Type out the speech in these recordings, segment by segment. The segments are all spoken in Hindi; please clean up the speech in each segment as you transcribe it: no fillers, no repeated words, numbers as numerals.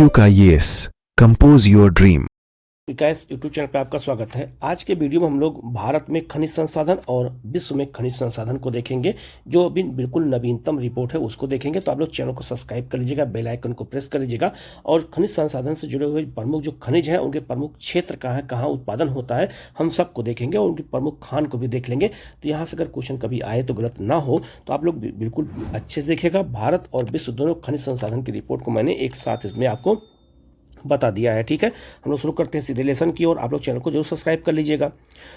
IQ का yes compose your dream. Vikas YouTube channel पर आपका स्वागत है। आज के वीडियो में हम लोग भारत में खनिज संसाधन और विश्व में खनिज संसाधन को देखेंगे। जो अभी बिल्कुल नवीनतम रिपोर्ट है उसको देखेंगे। तो आप लोग चैनल को सब्सक्राइब कर लीजिएगा, बेल आइकन को प्रेस कर लीजिएगा और खनिज संसाधन से जुड़े हुए प्रमुख जो खनिज हैं उनके प्रमुख क्षेत्र कहाँ है, कहाँ उत्पादन होता है, हम सबको देखेंगे और उनकी प्रमुख खान को भी देख लेंगे। तो यहाँ से अगर क्वेश्चन कभी आए तो गलत ना हो, तो आप लोग बिल्कुल अच्छे से देखिएगा। भारत और विश्व दोनों खनिज संसाधन की रिपोर्ट को मैंने एक साथ इसमें आपको बता दिया है। ठीक है, हम लोग शुरू करते हैं सीधे लेसन की और आप लोग चैनल को जरूर सब्सक्राइब कर लीजिएगा।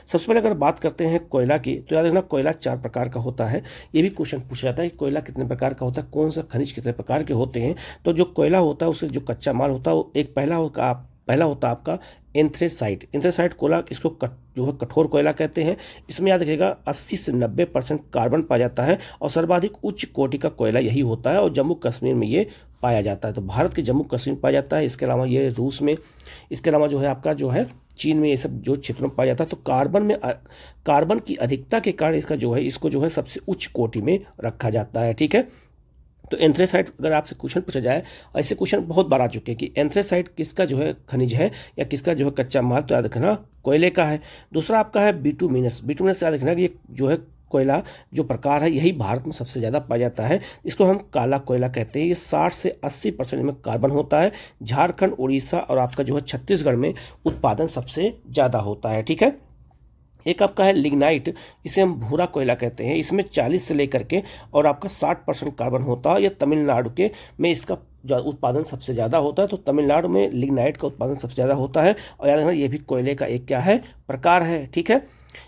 सबसे पहले अगर बात करते हैं कोयला की, तो याद रखना कोयला 4 प्रकार का होता है। ये भी क्वेश्चन पूछा जाता है कि कोयला कितने प्रकार का होता है, कौन सा खनिज कितने प्रकार के होते हैं। तो जो कोयला होता है उससे जो कच्चा माल होता है वो एक पहला होता है आपका एंथ्रेसाइट। एंथ्रेसाइट कोयला, इसको जो है कठोर कोयला कहते हैं। इसमें याद रखिएगा 80 से 90% कार्बन पाया जाता है और सर्वाधिक उच्च कोटि का कोयला यही होता है और जम्मू कश्मीर में ये पाया जाता है। तो भारत के जम्मू कश्मीर में पाया जाता है। इसके अलावा ये रूस में, इसके अलावा जो है आपका जो है चीन में, ये सब जो क्षेत्रों में पाया जाता है। तो कार्बन की अधिकता के कारण इसको जो है सबसे उच्च कोटि में रखा जाता है। ठीक है, तो एंथ्रेसाइट अगर आपसे क्वेश्चन पूछा जाए, ऐसे क्वेश्चन बहुत बार आ चुके हैं कि एंथ्रेसाइट किसका जो है खनिज है या किसका जो है कच्चा माल, तो याद रखना कोयले का है। दूसरा आपका है बिटुमिनस। बिटुमिनस याद रखना कि ये जो है कोयला जो प्रकार है यही भारत में सबसे ज़्यादा पाया जाता है। इसको हम काला कोयला कहते हैं। ये 60 से 80% में कार्बन होता है। झारखंड, उड़ीसा और आपका जो है छत्तीसगढ़ में उत्पादन सबसे ज़्यादा होता है। ठीक है, एक आपका है लिग्नाइट, इसे हम भूरा कोयला कहते हैं। इसमें 40 से लेकर के और आपका 60% कार्बन होता है। यह तमिलनाडु के में इसका उत्पादन सबसे ज़्यादा होता है। तो तमिलनाडु में लिग्नाइट का उत्पादन सबसे ज़्यादा होता है और याद रखना ये भी कोयले का एक क्या है, प्रकार है। ठीक है,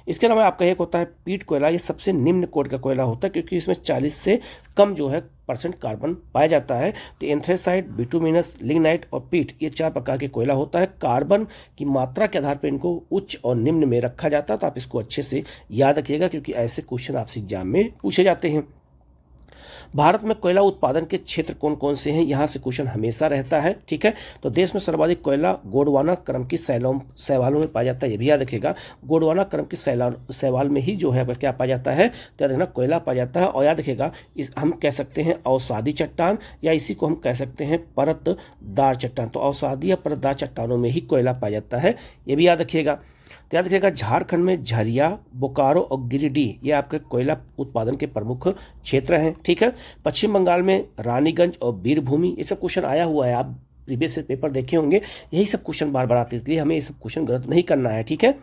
इसके अलावा आपका एक होता है पीट कोयला। ये सबसे निम्न कोटि का कोयला होता है क्योंकि इसमें 40 से कम जो है % कार्बन पाया जाता है। तो एंथ्रेसाइट, बिटुमिनस, लिग्नाइट और पीट, ये 4 प्रकार के कोयला होता है। कार्बन की मात्रा के आधार पर इनको उच्च और निम्न में रखा जाता है। तो आप इसको अच्छे से याद रखिएगा क्योंकि ऐसे क्वेश्चन आपसे एग्जाम में पूछे जाते हैं। भारत में कोयला उत्पादन के क्षेत्र कौन कौन से हैं, यहाँ से क्वेश्चन हमेशा रहता है। ठीक है, तो देश में सर्वाधिक कोयला गोंडवाना क्रम की शैवालों में पाया जाता है। ये भी याद रखिएगा, गोंडवाना क्रम की शैवाल में ही जो है क्या पाया जाता है, तो याद रखना कोयला पाया जाता है। और याद रखिएगा हम कह सकते हैं अवसादी चट्टान या इसी को हम कह सकते हैं परतदार चट्टान। तो अवसादी या परतदार चट्टानों में ही कोयला पाया जाता है, ये भी याद रखिएगा। तो याद रखिएगा झारखंड में झरिया, बोकारो और गिरिडीह ये आपके कोयला उत्पादन के प्रमुख क्षेत्र हैं। ठीक है, पश्चिम बंगाल में रानीगंज और वीरभूमि, ये सब क्वेश्चन आया हुआ है, आप प्रीवियस पेपर देखे होंगे। यही सब क्वेश्चन बार बार आते हैं, इसलिए हमें ये सब क्वेश्चन गलत नहीं करना है। ठीक है,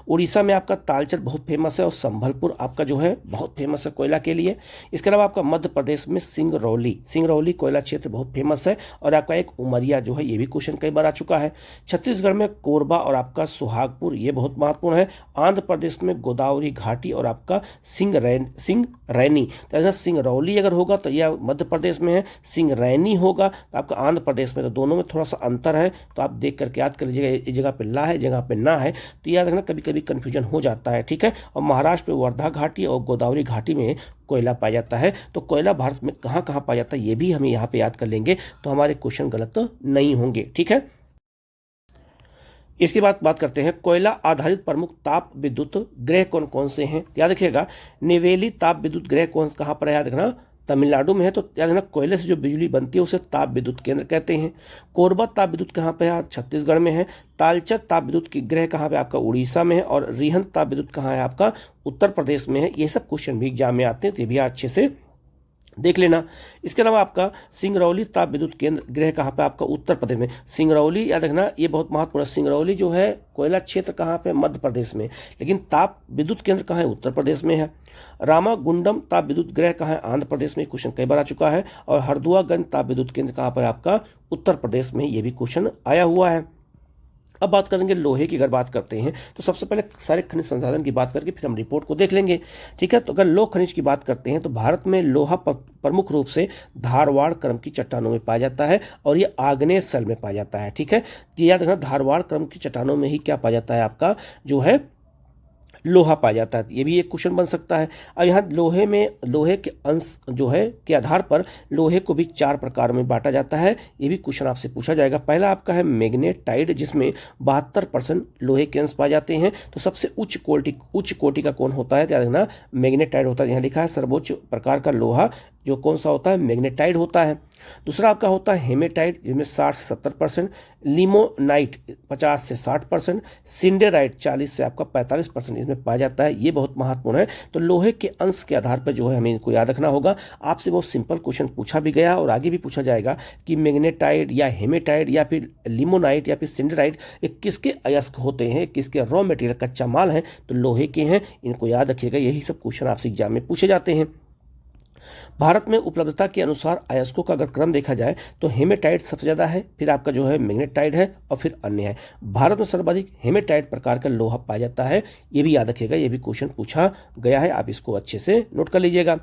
उड़ीसा में आपका तालचर बहुत फेमस है और संभलपुर आपका जो है बहुत फेमस है कोयला के लिए। इसके अलावा आपका मध्य प्रदेश में सिंगरौली कोयला क्षेत्र बहुत फेमस है और आपका एक उमरिया जो है, ये भी क्वेश्चन कई बार आ चुका है। छत्तीसगढ़ में कोरबा और आपका सुहागपुर, ये बहुत महत्वपूर्ण है। आंध्र प्रदेश में गोदावरी घाटी और आपका सिंगरैनी। तो सिंगरौली अगर होगा तो यह मध्य प्रदेश में है, सिंगरैनी होगा तो आपका आंध्र प्रदेश में। तो दोनों में थोड़ा सा अंतर है, तो आप देख करके याद कर लीजिएगा, इस जगह पे ला है, जगह पे ना है, तो याद रखना कभी कभी कंफ्यूजन हो जाता है। ठीक है, और महाराष्ट्र में वर्धा घाटी और गोदावरी घाटी में कोयला पाया जाता है। तो कोयला भारत में कहाँ कहाँ पाया जाता है ये भी हमें यहाँ पे याद कर लेंगे, तो हमारे क्वेश्चन गलत नहीं होंगे। ठीक है, इसके बाद बात करते हैं कोयला आधारित प्रमुख ताप विद्युत गृह कौन कौन से हैं। याद रखिएगा नेवेली ताप विद्युत गृह कहाँ पर है, याद रखना तमिलनाडु में है। तो याद रखना कोयले से जो बिजली बनती है उसे ताप विद्युत केंद्र कहते हैं। कोरबा ताप विद्युत कहाँ पे है, छत्तीसगढ़ में है। तालचर ताप विद्युत की गृह कहाँ पे, आपका उड़ीसा में है। और रिहंद ताप विद्युत कहाँ है, आपका उत्तर प्रदेश में है। ये सब क्वेश्चन भी एग्जाम में आते हैं, तो ये भी अच्छे से देख लेना। इसके अलावा आपका सिंगरौली ताप विद्युत केंद्र गृह कहाँ पे, आपका उत्तर प्रदेश में। सिंगरौली याद रखना ये बहुत महत्वपूर्ण है। सिंगरौली जो है कोयला क्षेत्र कहाँ पे, मध्य प्रदेश में, लेकिन ताप विद्युत केंद्र कहाँ है, उत्तर प्रदेश में है। रामागुंडम ताप विद्युत गृह कहाँ है, आंध्र प्रदेश में, क्वेश्चन कई बार आ चुका है। और हरदुआगंज ताप विद्युत केंद्र कहाँ पर, आपका उत्तर प्रदेश में, ये भी क्वेश्चन आया हुआ है। अब बात करेंगे लोहे की। अगर बात करते हैं तो सबसे पहले सारे खनिज संसाधन की बात करके फिर हम रिपोर्ट को देख लेंगे। ठीक है, तो अगर लोह खनिज की बात करते हैं तो भारत में लोहा प्रमुख रूप से धारवाड़ क्रम की चट्टानों में पाया जाता है और ये आग्नेय स्थल में पाया जाता है। ठीक है, याद रखना धारवाड़ क्रम की चट्टानों में ही क्या पाया जाता है, आपका जो है लोहा पाया जाता है। ये भी एक क्वेश्चन बन सकता है। अब यहाँ लोहे के अंश जो है के आधार पर लोहे को भी 4 प्रकार में बांटा जाता है। ये भी क्वेश्चन आपसे पूछा जाएगा। पहला आपका है मैग्नेटाइट, जिसमें 72% लोहे के अंश पाए जाते हैं। तो सबसे उच्च कोटि का कौन होता है, याद रखना मैग्नेटाइट होता है। यहाँ लिखा है सर्वोच्च प्रकार का लोहा जो कौन सा होता है, मैग्नेटाइड होता है। दूसरा आपका होता है हेमेटाइट, जिसमें 60 से 70%, लिमोनाइट 50 से 60%, सिंडेराइट 40 से आपका 45% इसमें पाया जाता है। ये बहुत महत्वपूर्ण है। तो लोहे के अंश के आधार पर जो है हमें इनको याद रखना होगा। आपसे बहुत सिंपल क्वेश्चन पूछा भी गया और आगे भी पूछा जाएगा कि मैग्नेटाइट या हेमेटाइट या फिर लिमोनाइट या फिर सिंडेराइट ये किसके अयस्क होते हैं, किसके रॉ मटेरियल कच्चा माल है, तो लोहे के हैं। इनको याद रखिएगा, यही सब क्वेश्चन आपसे एग्जाम में पूछे जाते हैं। भारत में उपलब्धता के अनुसार अयस्कों का अगर क्रम देखा जाए तो हेमेटाइट सबसे ज़्यादा है, फिर आपका जो है मैग्नेटाइट है और फिर अन्य है। भारत में सर्वाधिक हेमेटाइट प्रकार का लोहा पाया जाता है। ये भी याद रखिएगा, ये भी क्वेश्चन पूछा गया है, आप इसको अच्छे से नोट कर लीजिएगा।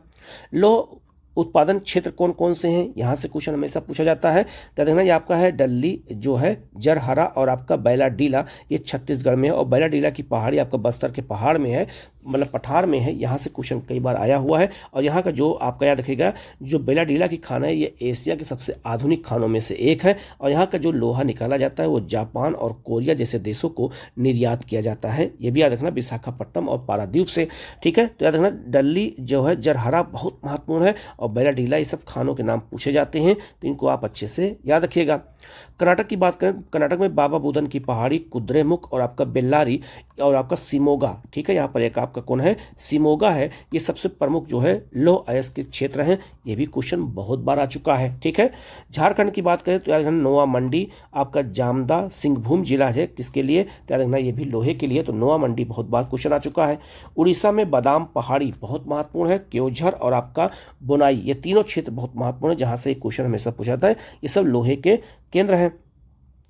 लोह उत्पादन क्षेत्र कौन कौन से हैं, यहाँ से क्वेश्चन हमेशा पूछा जाता है। तो देखना ये आपका है डल्ली जो है, जरहरा और आपका बैलाडीला, ये छत्तीसगढ़ में है, और बैलाडीला की पहाड़ी आपका बस्तर के पहाड़ में है, मतलब पठार में है। यहाँ से क्वेश्चन कई बार आया हुआ है। और यहाँ का जो आपका याद रखिएगा, जो बैलाडीला की खान है ये एशिया के सबसे आधुनिक खानों में से एक है। और यहाँ का जो लोहा निकाला जाता है वो जापान और कोरिया जैसे देशों को निर्यात किया जाता है। ये भी याद रखना, विशाखापट्टनम और पारादीप से। ठीक है, तो याद रखना डल्ली जो है, जरहरा बहुत महत्वपूर्ण है, और बैलाडीला, ये सब खानों के नाम पूछे जाते हैं, तो इनको आप अच्छे से याद रखिएगा। कर्नाटक की बात करें, कर्नाटक में बाबा बुदन की पहाड़ी, कुद्रेमुख और आपका बेल्लारी और आपका सिमोगा। ठीक है, यहाँ पर एक आपका कौन है, सिमोगा है। ये सबसे प्रमुख जो है लौह अयस्क के क्षेत्र हैं। ये भी क्वेश्चन बहुत बार आ चुका है। ठीक है, झारखंड की बात करें तो याद रखना नोआ मंडी, आपका जामदा सिंहभूम जिला है, किसके लिए, तो याद रखना ये भी लोहे के लिए, तो नोआ मंडी बहुत बार क्वेश्चन आ चुका है। उड़ीसा में बादाम पहाड़ी बहुत महत्वपूर्ण है, क्योंझर और आपका बुनाई, ये तीनों क्षेत्र बहुत महत्वपूर्ण है, जहां से एक क्वेश्चन हमेशा पूछा जाता है। ये सब लोहे के केंद्र हैं।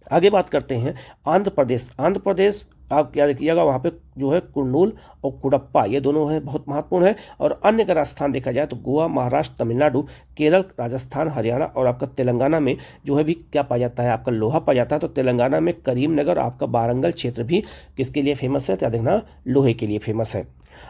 आगे बात करते हैं आंध्र प्रदेश। आंध्र प्रदेश आप क्या देखिएगा, वहाँ पे जो है कुर्नूल और कुडप्पा, ये दोनों हैं, बहुत महत्वपूर्ण है। और अन्य का राजस्थान देखा जाए तो गोवा, महाराष्ट्र, तमिलनाडु, केरल, राजस्थान, हरियाणा और आपका तेलंगाना में जो है भी क्या पाया जाता है, आपका लोहा पाया जाता है। तो तेलंगाना में करीमनगर, आपका वारंगल क्षेत्र भी किसके लिए फेमस है, तो देखना लोहे के लिए फेमस है।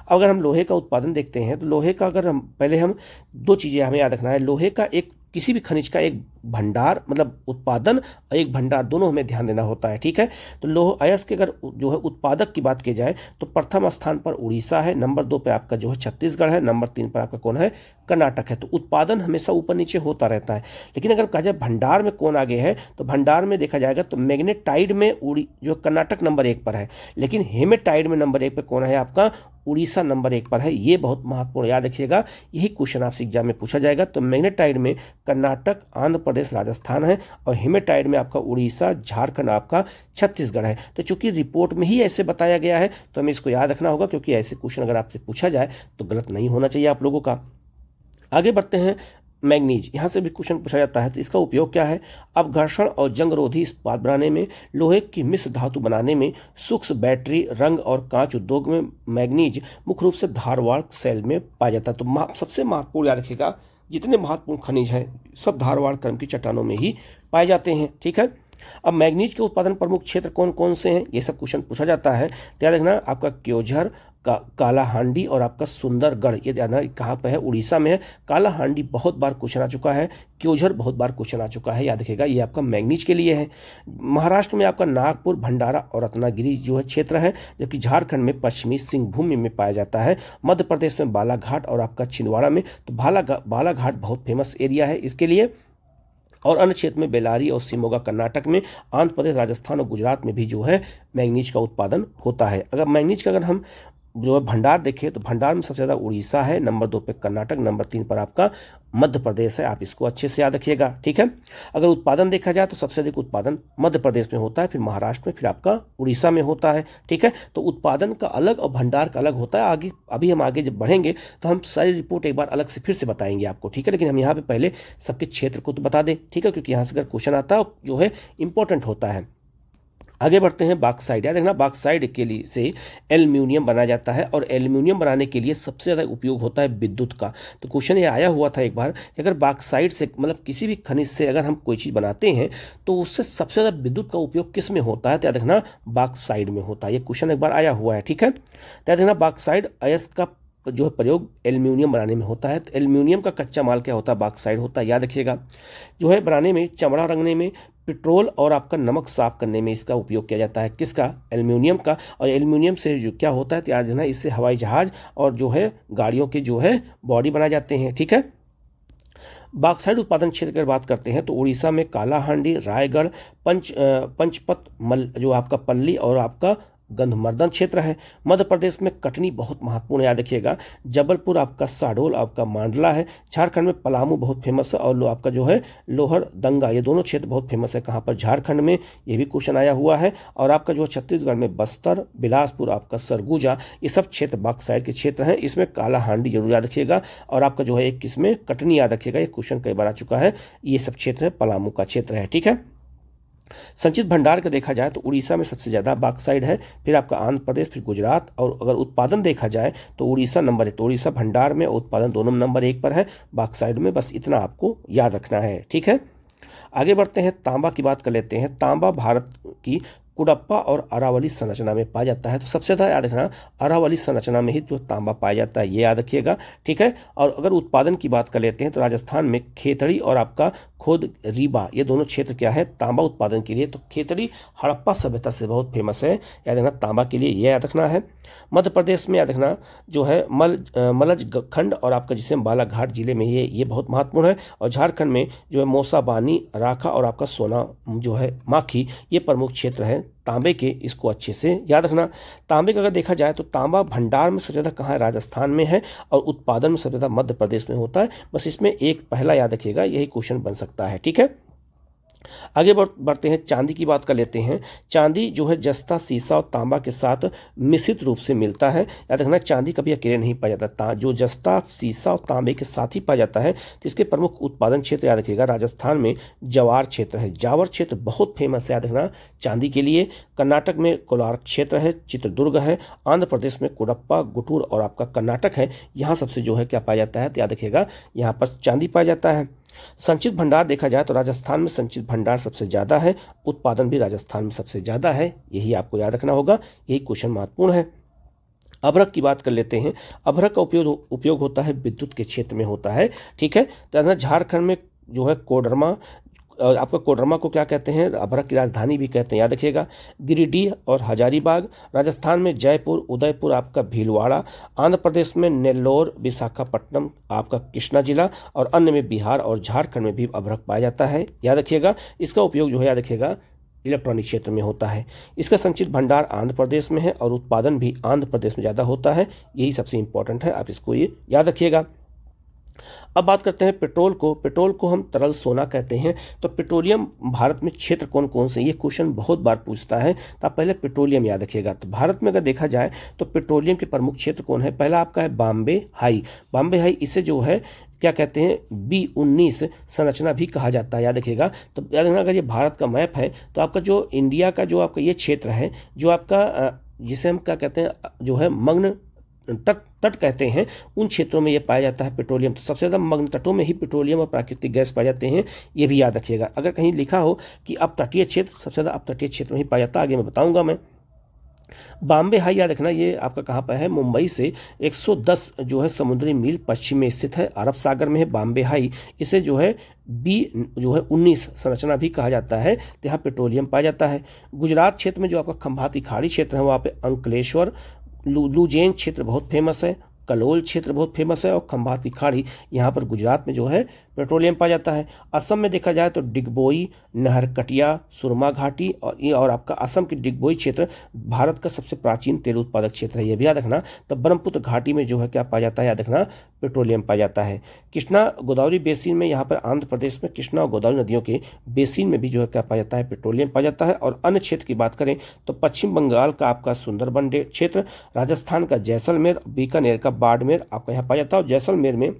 अगर हम लोहे का उत्पादन देखते हैं तो लोहे का अगर हम पहले हम दो चीज़ें हमें याद रखना है। लोहे का एक, किसी भी खनिज का एक भंडार मतलब उत्पादन और एक भंडार, दोनों हमें ध्यान देना होता है। ठीक है, तो लोह अयस्क के अगर जो है उत्पादक की बात की जाए तो प्रथम स्थान पर उड़ीसा है, नंबर 2 पे आपका जो है छत्तीसगढ़ है, नंबर 3 पर आपका कौन है, कर्नाटक है। तो उत्पादन हमेशा ऊपर नीचे होता रहता है। लेकिन अगर कहा जाए भंडार में कौन आगे है, तो भंडार में देखा जाएगा तो मैग्नेटाइड में जो कर्नाटक नंबर 1 पर है, लेकिन हेमेटाइड में नंबर 1 पर कौन है, आपका उड़ीसा नंबर 1 पर है। ये बहुत महत्वपूर्ण, याद रखिएगा, यही क्वेश्चन आपसे एग्जाम में पूछा जाएगा। तो मैग्नेटाइड में कर्नाटक, आंध्र प्रदेश, राजस्थान है, और हेमेटाइड में आपका उड़ीसा, झारखंड, आपका छत्तीसगढ़ है। तो चूंकि रिपोर्ट में ही ऐसे बताया गया है तो हमें इसको याद रखना होगा, क्योंकि ऐसे क्वेश्चन अगर आपसे पूछा जाए तो गलत नहीं होना चाहिए आप लोगों का। आगे बढ़ते हैं, मैग्नीज, यहाँ से भी क्वेश्चन पूछा जाता है। तो इसका उपयोग क्या है, अपघर्षण और जंगरोधी इस्पात बनाने में, लोहे की मिश्र धातु बनाने में, सूक्ष्म बैटरी, रंग और कांच उद्योग में मैग्नीज मुख्य रूप से धारवाड़ सेल में पाया जाता है। तो सबसे महत्वपूर्ण याद रखिएगा, जितने महत्वपूर्ण खनिज हैं सब धारवाड़ क्रम की चट्टानों में ही पाए जाते हैं। ठीक है, अब मैग्नीज के उत्पादन प्रमुख क्षेत्र कौन कौन से हैं, ये सब क्वेश्चन पूछा जाता है। तो याद रखना, आपका क्योंझर, कालाहांडी और आपका सुंदरगढ़, ये जानना कहाँ पे है, उड़ीसा में है। कालाहांडी बहुत बार क्वेश्चन आ चुका है, क्योंझर बहुत बार क्वेश्चन आ चुका है, याद रखिएगा, ये आपका मैग्नीज के लिए है। महाराष्ट्र में आपका नागपुर, भंडारा और रत्नागिरी जो है क्षेत्र है, जबकि झारखंड में पश्चिमी सिंहभूम में पाया जाता है। मध्य प्रदेश में बालाघाट और आपका छिंदवाड़ा में, तो बालाघाट बहुत फेमस एरिया है इसके लिए। और अन्य क्षेत्र में बेलारी और सिमोगा कर्नाटक में, आंध्र प्रदेश, राजस्थान और गुजरात में भी जो है मैग्नीज का उत्पादन होता है। अगर मैग्नीज का अगर हम जो है भंडार देखें तो भंडार में सबसे ज़्यादा उड़ीसा है, नंबर 2 पे कर्नाटक, नंबर 3 पर आपका मध्य प्रदेश है। आप इसको अच्छे से याद रखिएगा। ठीक है, अगर उत्पादन देखा जाए तो सबसे अधिक उत्पादन मध्य प्रदेश में होता है, फिर महाराष्ट्र में, फिर आपका उड़ीसा में होता है। ठीक है, तो उत्पादन का अलग और भंडार का अलग होता है। आगे अभी हम आगे जब बढ़ेंगे तो हम सारी रिपोर्ट एक बार अलग से फिर से बताएंगे आपको। ठीक है, लेकिन हम यहाँ पे पहले सबके क्षेत्र को तो बता दें। ठीक है, क्योंकि यहाँ से अगर क्वेश्चन आता है जो है इंपॉर्टेंट होता है। आगे बढ़ते हैं, बॉक्साइट। याद रखना, बॉक्साइट के लिए से एल्यूमिनियम बनाया जाता है, और एल्यूमिनियम बनाने के लिए सबसे ज़्यादा उपयोग होता है विद्युत का। तो क्वेश्चन ये आया हुआ था एक बार कि अगर बॉक्साइट से मतलब किसी भी खनिज से अगर हम कोई चीज़ बनाते हैं तो उससे सबसे ज़्यादा विद्युत का उपयोग किस में होता है, तो याद रखना बॉक्साइट में होता है। ये क्वेश्चन एक बार आया हुआ है। ठीक है, तो याद रखना बॉक्साइट अयस्क का जो है प्रयोग एल्यूमिनियम बनाने में होता है। तो एल्यूमिनियम का कच्चा माल क्या होता है, बॉक्साइट होता है, याद रखिएगा। जो है बनाने में, चमड़ा रंगने में, पेट्रोल और आपका नमक साफ करने में इसका उपयोग किया जाता है। किसका, एल्यूमिनियम का। और एल्यूमिनियम से जो क्या होता है, तो याद रखना, इससे हवाई जहाज और जो है गाड़ियों के जो है बॉडी बनाए जाते हैं। ठीक है, बॉक्साइट उत्पादन क्षेत्र की अगर बात करते हैं तो उड़ीसा में कालाहांडी, रायगढ़, पंचपत जो आपका पल्ली और आपका गंधमर्दन क्षेत्र है। मध्य प्रदेश में कटनी बहुत महत्वपूर्ण, याद रखिएगा। जबलपुर आपका शहडोल, आपका मांडला है। झारखंड में पलामू बहुत फेमस है, और आपका जो है लोहरदंगा, ये दोनों क्षेत्र बहुत फेमस है। कहाँ पर? झारखंड में, ये भी क्वेश्चन आया हुआ है। और आपका जो छत्तीसगढ़ में बस्तर, बिलासपुर, आपका सरगुजा, ये सब क्षेत्र बॉक्साइट के क्षेत्र हैं। इसमें कालाहांडी जरूर याद रखिएगा, और आपका जो है एक किसमें कटनी याद रखिएगा, ये क्वेश्चन कई बार आ चुका है। ये सब क्षेत्र है, पलामू का क्षेत्र है, ठीक है। संचित भंडार का देखा जाए तो उड़ीसा में सबसे ज़्यादा बॉक्साइट है, फिर आपका आंध्र प्रदेश, फिर गुजरात। और अगर उत्पादन देखा जाए तो उड़ीसा नंबर 1, तो उड़ीसा भंडार में उत्पादन दोनों नंबर 1 पर है, बॉक्साइट में। बस इतना आपको याद रखना है, ठीक है। आगे बढ़ते हैं, तांबा की बात कर लेते हैं। तांबा भारत की कुडप्पा और अरावली संरचना में पाया जाता है। तो सबसे ज़्यादा याद रखना, अरावली संरचना में ही जो तांबा पाया जाता है, ये याद रखिएगा, ठीक है। और अगर उत्पादन की बात कर लेते हैं तो राजस्थान में खेतड़ी और आपका खुद रीवा, ये दोनों क्षेत्र क्या है तांबा उत्पादन के लिए। तो खेतड़ी हड़प्पा सभ्यता से बहुत फेमस है, याद रखना तांबा के लिए, ये याद रखना है। मध्य प्रदेश में याद रखना जो है मलज खंड और आपका जिसे बालाघाट जिले में, ये बहुत महत्वपूर्ण है। और झारखंड में जो है मौसा, बानी, राखा और आपका सोना जो है माखी, ये प्रमुख क्षेत्र है तांबे के, इसको अच्छे से याद रखना। तांबे का अगर देखा जाए तो तांबा भंडार में सबसे ज़्यादा कहाँ है? राजस्थान में है, और उत्पादन में सबसे ज़्यादा मध्य प्रदेश में होता है। बस इसमें एक पहला याद रखिएगा, यही क्वेश्चन बन सकता है, ठीक है। आगे बढ़ते हैं, चांदी की बात कर लेते हैं। चांदी जो है जस्ता, सीसा और तांबा के साथ मिश्रित रूप से मिलता है, याद रखना। चांदी कभी अकेले नहीं पाया जाता, जो जस्ता, सीसा और तांबे के साथ ही पाया जाता है। तो इसके प्रमुख उत्पादन क्षेत्र याद रखिएगा, राजस्थान में जवार क्षेत्र है। जावर क्षेत्र बहुत फेमस है, याद रखना, चांदी के लिए। कर्नाटक में कोलार क्षेत्र है, चित्रदुर्ग है। आंध्र प्रदेश में कुडप्पा, गुटूर और आपका कर्नाटक है, यहाँ सबसे जो है क्या पाया जाता है, तो याद रखिएगा यहाँ पर चांदी पाया जाता है। संचित भंडार देखा जाए तो राजस्थान में संचित भंडार सबसे ज़्यादा है, उत्पादन भी राजस्थान में सबसे ज़्यादा है, यही आपको याद रखना होगा, यही क्वेश्चन महत्वपूर्ण है। अभ्रक की बात कर लेते हैं। अभ्रक का उपयोग होता है विद्युत के क्षेत्र में होता है, ठीक है। तो झारखंड में जो है कोडरमा, आपका कोडरमा को क्या कहते हैं? अभ्रक की राजधानी भी कहते हैं, याद रखिएगा। गिरिडीह और हजारीबाग। राजस्थान में जयपुर, उदयपुर, आपका भीलवाड़ा। आंध्र प्रदेश में नेल्लोर, विशाखापट्टनम, आपका कृष्णा जिला। और अन्य में बिहार और झारखंड में भी अभ्रक पाया जाता है, याद रखिएगा। इसका उपयोग जो है याद रखिएगा इलेक्ट्रॉनिक क्षेत्र में होता है। इसका संचित भंडार आंध्र प्रदेश में है, और उत्पादन भी आंध्र प्रदेश में ज़्यादा होता है, यही सबसे इंपॉर्टेंट है, आप इसको ये याद रखिएगा। अब बात करते हैं पेट्रोल को। पेट्रोल को हम तरल सोना कहते हैं। तो पेट्रोलियम भारत में क्षेत्र कौन कौन से, ये क्वेश्चन बहुत बार पूछता है, तो आप पहले पेट्रोलियम याद रखिएगा। तो भारत में अगर देखा जाए तो पेट्रोलियम के प्रमुख क्षेत्र कौन है? पहला आपका है बॉम्बे हाई। बॉम्बे हाई, इसे जो है क्या कहते हैं? B19 संरचना भी कहा जाता है, याद रखिएगा। तो याद रखना, अगर ये भारत का मैप है तो आपका जो इंडिया का जो आपका ये क्षेत्र है, जो आपका जिसे हम क्या कहते हैं, जो है मग्न तट कहते हैं, उन क्षेत्रों में ये पाया जाता है पेट्रोलियम। तो सबसे ज़्यादा मग्न तटों में ही पेट्रोलियम और प्राकृतिक गैस पाए जाते हैं, ये भी याद रखिएगा। अगर कहीं लिखा हो कि अपतटीय क्षेत्र, सबसे ज़्यादा अपतटीय क्षेत्र में ही पाया जाता है, आगे मैं बताऊंगा मैं। बॉम्बे हाई याद रखना, ये आपका कहाँ पर है? मुंबई से 110 जो है समुद्री मील पश्चिम में स्थित है, अरब सागर में है बॉम्बे हाई। इसे जो है B19 संरचना भी कहा जाता है, तो यहाँ पेट्रोलियम पाया जाता है। गुजरात क्षेत्र में जो आपका खंभाती खाड़ी क्षेत्र है, वहाँ पे अंकलेश्वर, लुजेन क्षेत्र बहुत फेमस है, कलोल क्षेत्र बहुत फेमस है, और खंभाती खाड़ी, यहाँ पर गुजरात में जो है पेट्रोलियम पाया जाता है। असम में देखा जाए तो डिगबोई, नहरकटिया, सुरमा घाटी और आपका असम की डिगबोई क्षेत्र भारत का सबसे प्राचीन तेल उत्पादक क्षेत्र है, यह भी याद रखना। तो ब्रह्मपुत्र घाटी में जो है क्या पाया जाता है? याद रखना, पेट्रोलियम पाया जाता है। कृष्णा गोदावरी बेसिन में, यहाँ पर आंध्र प्रदेश में कृष्णा और गोदावरी नदियों के बेसिन में भी जो है क्या पाया जाता है? पेट्रोलियम पाया जाता है। और अन्य क्षेत्र की बात करें तो पश्चिम बंगाल का आपका सुंदरबन क्षेत्र, राजस्थान का जैसलमेर, बीकानेर का बाड़मेर आपका यहाँ पाया जाता है। और जैसलमेर में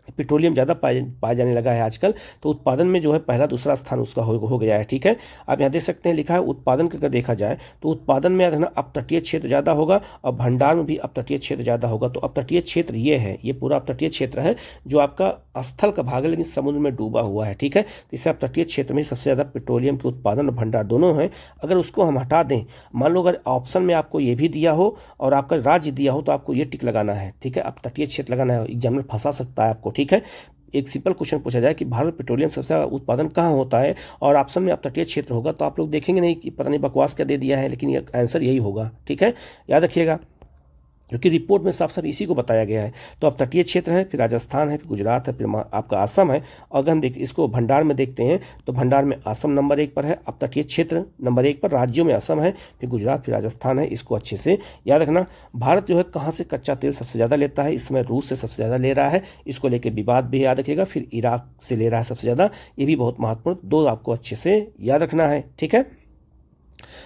पेट्रोलियम ज़्यादा पाया जाने लगा है आजकल, तो उत्पादन में जो है पहला दूसरा स्थान उसका हो गया है, ठीक है। आप यहाँ देख सकते हैं लिखा है उत्पादन का, अगर देखा जाए तो उत्पादन में याद रखना अपतटीय क्षेत्र ज़्यादा होगा, और भंडार में भी अपतटीय क्षेत्र ज़्यादा होगा। तो अपतटीय क्षेत्र ये है, ये पूरा अपतटीय क्षेत्र है जो आपका स्थल का भाग है लेकिन समुद्र में डूबा हुआ है, ठीक है। तो इसे अपतटीय क्षेत्र में सबसे ज़्यादा पेट्रोलियम के उत्पादन और भंडार दोनों हैं। अगर उसको हम हटा दें, मान लो अगर ऑप्शन में आपको ये भी दिया हो और आपका राज्य दिया हो, तो आपको ये टिक लगाना है, ठीक है, अपतटीय क्षेत्र लगाना है, एग्जामिनर फंसा सकता है आपको, ठीक है। एक सिंपल क्वेश्चन पूछा जाए कि भारत पेट्रोलियम सबसे ज़्यादा उत्पादन कहाँ होता है, और ऑप्शन में अपतटीय क्षेत्र होगा, तो आप लोग देखेंगे नहीं कि पता नहीं बकवास क्या दे दिया है, लेकिन ये आंसर यही होगा, ठीक है, याद रखिएगा। क्योंकि रिपोर्ट में साफ साफ इसी को बताया गया है। तो अब तटीय क्षेत्र है, फिर राजस्थान है, फिर गुजरात है, फिर आपका असम है। और अगर हम इसको भंडार में देखते हैं तो भंडार में असम नंबर 1 पर है, अब तटीय क्षेत्र नंबर 1 पर, राज्यों में असम है, फिर गुजरात, फिर राजस्थान है। इसको अच्छे से याद रखना। भारत जो है कहाँ से कच्चा तेल सबसे ज़्यादा लेता है, इसमें रूस से सबसे ज़्यादा ले रहा है, इसको लेकर विवाद भी याद रखिएगा। फिर इराक से ले रहा है सबसे ज़्यादा, ये भी बहुत महत्वपूर्ण, 2 आपको अच्छे से याद रखना है, ठीक है।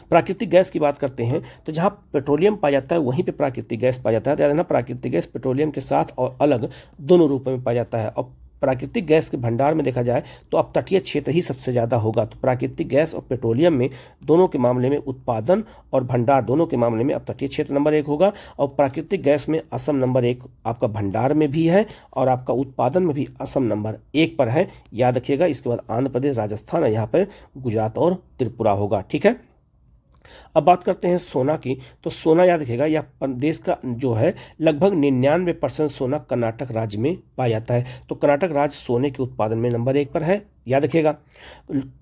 प्राकृतिक गैस की बात करते हैं तो जहां पेट्रोलियम पाया जाता है वहीं पे प्राकृतिक गैस पाया जाता है। याद रखना, प्राकृतिक गैस पेट्रोलियम के साथ और अलग दोनों रूपों में पाया जाता है। और प्राकृतिक गैस के भंडार में देखा जाए तो अब तटीय क्षेत्र ही सबसे ज़्यादा होगा। तो प्राकृतिक गैस और पेट्रोलियम में दोनों के मामले में, उत्पादन और भंडार दोनों के मामले में अब तटीय क्षेत्र नंबर 1 होगा। और प्राकृतिक गैस में असम नंबर 1 आपका भंडार में भी है और आपका उत्पादन में भी असम नंबर 1 पर है, याद रखिएगा। इसके बाद आंध्र प्रदेश, राजस्थान है, यहाँ पर गुजरात और त्रिपुरा होगा, ठीक है। अब बात करते हैं सोना की। तो सोना याद रखिएगा, यह देश का जो है लगभग 99% सोना कर्नाटक राज्य में पाया जाता है। तो कर्नाटक राज्य सोने के उत्पादन में नंबर 1 पर है, याद रखिएगा।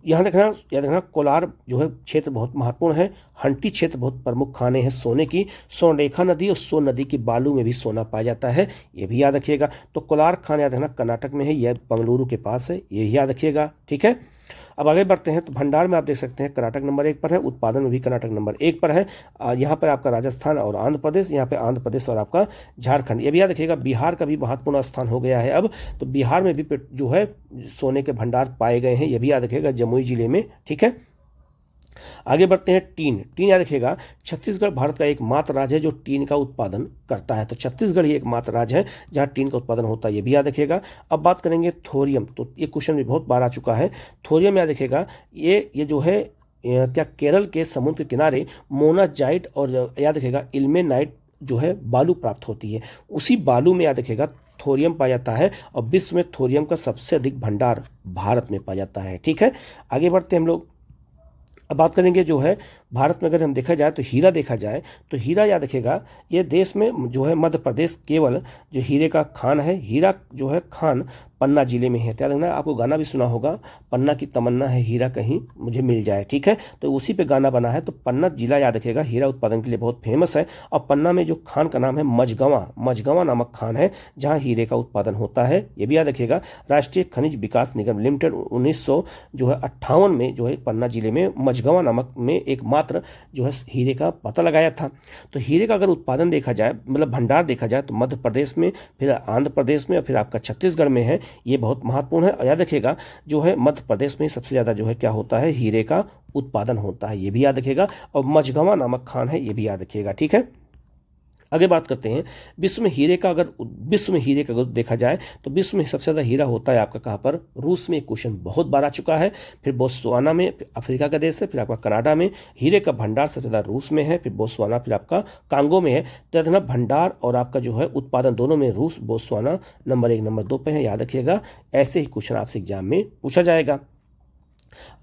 याद रखना कोलार जो है क्षेत्र बहुत महत्वपूर्ण है। हंटी क्षेत्र बहुत प्रमुख खाने हैं सोने की। स्वर्णरेखा नदी और सोन नदी की बालू में भी सोना पाया जाता है, ये भी याद रखिएगा। तो कोलार खान याद रखना कर्नाटक में है, यह बेंगलुरु के पास है, ये याद रखिएगा, ठीक है। अब आगे बढ़ते हैं तो भंडार में आप देख सकते हैं कर्नाटक नंबर 1 पर है, उत्पादन में भी कर्नाटक नंबर 1 पर है। यहाँ पर आपका राजस्थान और आंध्र प्रदेश, यहाँ पे आंध्र प्रदेश और आपका झारखंड, ये भी याद रखिएगा। बिहार का भी महत्वपूर्ण स्थान हो गया है अब, तो बिहार में भी जो है सोने के भंडार पाए गए हैं, ये भी याद रखिएगा, जमुई जिले में, ठीक है। आगे बढ़ते हैं टीन याद रखिएगा। छत्तीसगढ़ भारत का एकमात्र राज्य है जो टीन का उत्पादन करता है। तो छत्तीसगढ़ ही एकमात्र राज्य है जहां टीन का उत्पादन होता है, ये भी याद रखिएगा। अब बात करेंगे थोरियम, तो ये क्वेश्चन भी बहुत बार आ चुका है। थोरियम याद रखिएगा, ये जो है क्या केरल के समुद्र के किनारे मोनाजाइट और याद रखिएगा इल्मेनाइट जो है बालू प्राप्त होती है, उसी बालू में याद रखिएगा थोरियम पाया जाता है। और विश्व में थोरियम का सबसे अधिक भंडार भारत में पाया जाता है, ठीक है। आगे बढ़ते हैं हम लोग। अब बात करेंगे जो है भारत में अगर हम देखा जाए तो हीरा देखा जाए तो हीरा याद रखिएगा, ये देश में जो है मध्य प्रदेश केवल जो हीरे का खान है, हीरा जो है खान पन्ना जिले में है। याद रखना, आपको गाना भी सुना होगा, पन्ना की तमन्ना है हीरा कहीं मुझे मिल जाए, ठीक है। तो उसी पे गाना बना है। तो पन्ना जिला याद रखिएगा हीरा उत्पादन के लिए बहुत फेमस है। और पन्ना में जो खान का नाम है मझगवां नामक खान है जहाँ हीरे का उत्पादन होता है, ये भी याद रखिएगा। राष्ट्रीय खनिज विकास निगम लिमिटेड 1958 में जो है पन्ना जिले में मझगवां नामक में एकमात्र जो है हीरे का पता लगाया था। तो हीरे का अगर उत्पादन देखा जाए, मतलब भंडार देखा जाए, तो मध्य प्रदेश में, फिर आंध्र प्रदेश में और फिर आपका छत्तीसगढ़ में है, ये बहुत महत्वपूर्ण है। याद रखिएगा जो है मध्य प्रदेश में सबसे ज़्यादा जो है क्या होता है, हीरे का उत्पादन होता है, ये भी याद रखिएगा। और मझगवां नामक खान है, ये भी याद रखिएगा, ठीक है। आगे बात करते हैं विश्व में हीरे का अगर देखा जाए तो विश्व में सबसे ज़्यादा हीरा होता है आपका कहाँ पर, रूस में। क्वेश्चन बहुत बार आ चुका है। फिर बोत्सवाना में, अफ्रीका का देश है, फिर आपका कनाडा में। हीरे का भंडार सबसे ज़्यादा रूस में है, फिर बोत्सवाना, फिर आपका कांगो में है। तो याद रखना भंडार और आपका जो है उत्पादन दोनों में रूस, बोत्सवाना नंबर 1 नंबर 2 पे है, याद रखिएगा। ऐसे ही क्वेश्चन आपसे एग्जाम में पूछा जाएगा।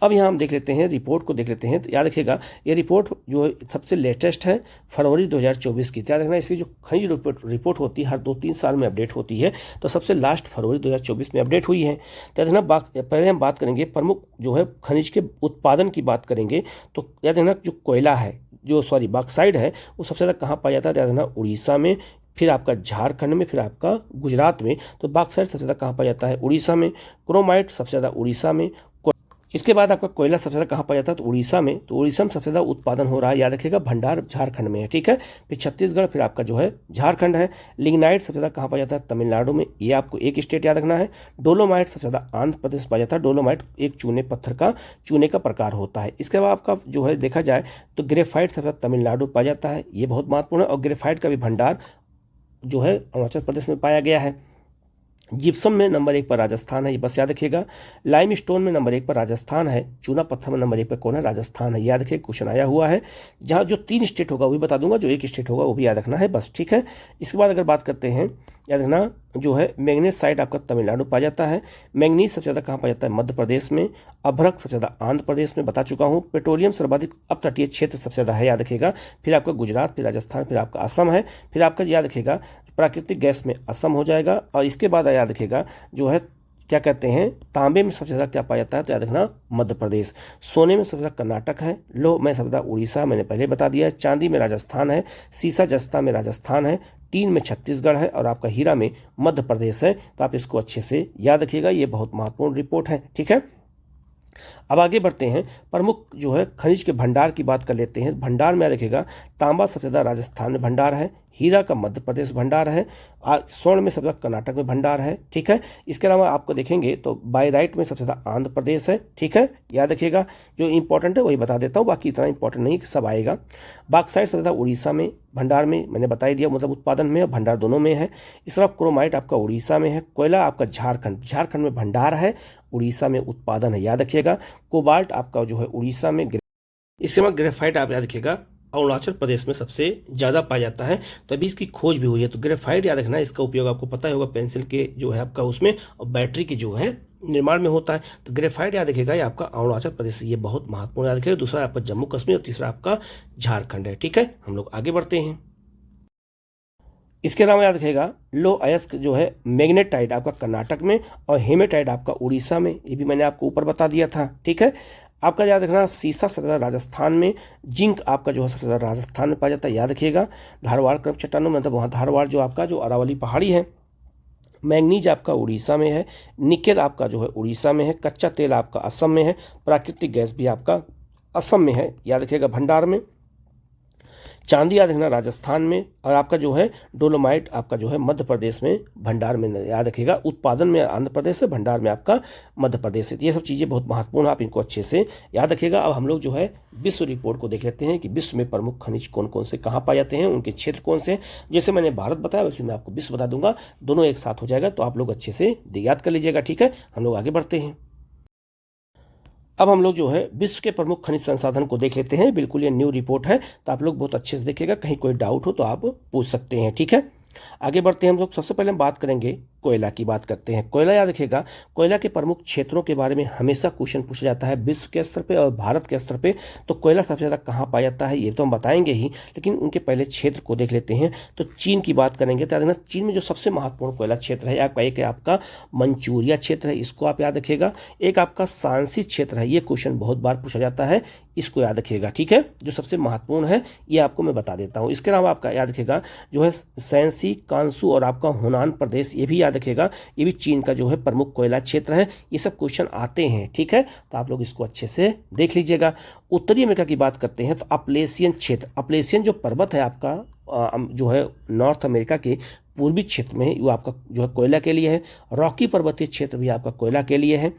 अब यहाँ हम देख लेते हैं, रिपोर्ट को देख लेते हैं। तो याद रखिएगा ये रिपोर्ट जो सबसे लेटेस्ट है फरवरी 2024 की। याद रखना इसकी जो खनिज रिपोर्ट होती है हर 2-3 साल में अपडेट होती है, तो सबसे लास्ट फरवरी 2024 में अपडेट हुई है। तो याद रखना पहले हम बात करेंगे प्रमुख जो है खनिज के उत्पादन की बात करेंगे। तो याद रखना जो कोयला है, बॉक्साइट है, वो सबसे ज़्यादा कहाँ पाया जाता है, याद रखना उड़ीसा में, फिर आपका झारखंड में, फिर आपका गुजरात में। तो बॉक्साइट सबसे ज़्यादा कहाँ पाया जाता है, उड़ीसा में। क्रोमाइट सबसे ज़्यादा उड़ीसा में। इसके बाद आपका कोयला सबसे ज़्यादा कहाँ पाया जाता है, तो उड़ीसा में। तो उड़ीसा में सबसे ज़्यादा उत्पादन हो रहा है, याद रखिएगा। भंडार झारखंड में है, ठीक है। फिर छत्तीसगढ़, फिर आपका जो है झारखंड है। लिग्नाइट सबसे ज़्यादा कहाँ पाया जाता है, तमिलनाडु में। ये आपको एक स्टेट याद रखना है। डोलोमाइट सबसे ज़्यादा आंध्र प्रदेश पाया जाता है। डोलोमाइट एक चूने का प्रकार होता है। इसके बाद आपका जो है देखा जाए तो ग्रेफाइट सबसे ज़्यादा तमिलनाडु पाया जाता है, ये बहुत महत्वपूर्ण है। और ग्रेफाइट का भी भंडार जो है अरुणाचल प्रदेश में पाया गया है। जिप्सम में नंबर 1 पर राजस्थान है, ये बस याद रखिएगा। लाइम स्टोन में नंबर 1 पर राजस्थान है। चूना पत्थर में नंबर 1 पर कौन है, राजस्थान है, याद रखिए। क्वेश्चन आया हुआ है। जहाँ जो 3 स्टेट होगा वो भी बता दूंगा, जो 1 स्टेट होगा वो भी याद रखना है, बस, ठीक है। इसके बाद अगर बात करते हैं, याद रखना जो है मैग्नीज साइट आपका तमिलनाडु पाया जाता है। मैग्नीज सबसे ज़्यादा कहाँ पाया जाता है, मध्य प्रदेश में। अभ्रक सबसे ज़्यादा आंध्र प्रदेश में, बता चुका हूँ। पेट्रोलियम सर्वाधिक अपतटीय क्षेत्र सबसे ज़्यादा है, याद रखिएगा। फिर आपका गुजरात, फिर राजस्थान, फिर आपका असम है। फिर आपका याद रखिएगा प्राकृतिक गैस में असम हो जाएगा। और इसके बाद याद रखिएगा जो है क्या कहते हैं, तांबे में सबसे ज़्यादा क्या पाया जाता है, तो याद रखना मध्य प्रदेश। सोने में सबसे ज़्यादा कर्नाटक है। लोह में सबसे ज़्यादा उड़ीसा, मैंने पहले बता दिया है। चांदी में राजस्थान है। सीसा जस्ता में राजस्थान है। टीन में छत्तीसगढ़ है और आपका हीरा में मध्य प्रदेश है। तो आप इसको अच्छे से याद रखिएगा, ये बहुत महत्वपूर्ण रिपोर्ट है। ठीक है, अब आगे बढ़ते हैं। प्रमुख जो है खनिज के भंडार की बात कर लेते हैं। भंडार में रखेगा तांबा सबसे ज़्यादा राजस्थान में भंडार है। हीरा का मध्य प्रदेश भंडार है। स्वर्ण में सबसे ज़्यादा कर्नाटक में भंडार है। ठीक है, इसके अलावा आपको देखेंगे तो बायराइट में सबसे ज़्यादा आंध्र प्रदेश है। ठीक है, याद रखिएगा, जो इंपॉर्टेंट है वही बता देता हूँ, बाकी इतना इंपॉर्टेंट नहीं कि सब आएगा। बॉक्साइट सबसे ज़्यादा उड़ीसा में भंडार में, मैंने बता ही दिया, मतलब उत्पादन में और भंडार दोनों में है। इस तरह क्रोमाइट आपका उड़ीसा में है। कोयला आपका झारखंड में भंडार है, उड़ीसा में उत्पादन है, याद रखिएगा। कोबाल्ट आपका जो है उड़ीसा में। इसके बाद ग्रेफाइट आप याद रखिएगा अरुणाचल प्रदेश में सबसे ज़्यादा पाया जाता है। तो अभी इसकी खोज भी हुई है। तो ग्रेफाइट याद रखना, इसका उपयोग आपको पता ही होगा पेंसिल के जो है आपका उसमें और बैटरी की जो है निर्माण में होता है। तो ग्रेफाइट याद रखिएगा, ये आपका अरुणाचल प्रदेश, ये बहुत महत्वपूर्ण याद रखिएगा। दूसरा आपका जम्मू कश्मीर और तीसरा आपका झारखंड है। ठीक है, हम लोग आगे बढ़ते हैं। इसके अलावा याद रखिएगा लो अयस्क जो है मैग्नेटाइट आपका कर्नाटक में और हेमेटाइट आपका उड़ीसा में, ये भी मैंने आपको ऊपर बता दिया था। ठीक है, आपका याद रखना सीसा सबसे ज़्यादा राजस्थान में। जिंक आपका जो है सबसे ज़्यादा राजस्थान में पाया जाता है, याद रखिएगा। धारवाड़ क्रम चट्टानों में, मतलब वहाँ धारवाड़ जो आपका जो अरावली पहाड़ी है। मैंगनीज आपका उड़ीसा में है। निकेल आपका जो है उड़ीसा में है। कच्चा तेल आपका असम में है। प्राकृतिक गैस भी आपका असम में है, याद रखिएगा, भंडार में। चांदी याद रखना राजस्थान में। और आपका जो है डोलोमाइट आपका जो है मध्य प्रदेश में भंडार में, याद रखिएगा। उत्पादन में आंध्र प्रदेश है, भंडार में आपका मध्य प्रदेश है। ये सब चीज़ें बहुत महत्वपूर्ण है, आप इनको अच्छे से याद रखिएगा। अब हम लोग जो है विश्व रिपोर्ट को देख लेते हैं कि विश्व में प्रमुख खनिज कौन कौन से कहाँ पाए जाते हैं, उनके क्षेत्र कौन से हैं। जैसे मैंने भारत बताया वैसे मैं आपको विश्व बता दूंगा, दोनों एक साथ हो जाएगा, तो आप लोग अच्छे से याद कर लीजिएगा। ठीक है, हम लोग आगे बढ़ते हैं। अब हम लोग जो है विश्व के प्रमुख खनिज संसाधन को देख लेते हैं। बिल्कुल ये न्यू रिपोर्ट है, तो आप लोग बहुत अच्छे से देखिएगा, कहीं कोई डाउट हो तो आप पूछ सकते हैं। ठीक है, आगे बढ़ते हैं हम लोग। सबसे पहले हम बात करेंगे कोयला की बात करते हैं। कोयला याद रखिएगा, कोयला के प्रमुख क्षेत्रों के बारे में हमेशा क्वेश्चन पूछा जाता है विश्व के स्तर पे और भारत के स्तर पे। तो कोयला सबसे ज़्यादा कहाँ पाया जाता है ये तो हम बताएंगे ही, लेकिन उनके पहले क्षेत्र को देख लेते हैं। तो चीन की बात करेंगे, तो याद रखना चीन में जो सबसे महत्वपूर्ण कोयला क्षेत्र है आपका, एक है आपका मंचूरिया क्षेत्र है, इसको आप याद रखिएगा। एक आपका सांसी क्षेत्र है, ये क्वेश्चन बहुत बार पूछा जाता है, इसको याद रखिएगा। ठीक है, जो सबसे महत्वपूर्ण है ये आपको मैं बता देता हूँ। इसके अलावा आपका याद रखिएगा जो है सैंसी, कांसू और आपका हुनान प्रदेश, ये भी याद रखिएगा, ये भी चीन का जो है प्रमुख कोयला क्षेत्र है। ये सब क्वेश्चन आते हैं। ठीक है, तो आप लोग इसको अच्छे से देख लीजिएगा। उत्तरी अमेरिका की बात करते हैं तो अपलेशियन क्षेत्र, अपलेशियन जो पर्वत है आपका जो है नॉर्थ अमेरिका के पूर्वी क्षेत्र में, वो आपका जो है कोयला के लिए है। रॉकी पर्वतीय क्षेत्र भी आपका कोयला के लिए है।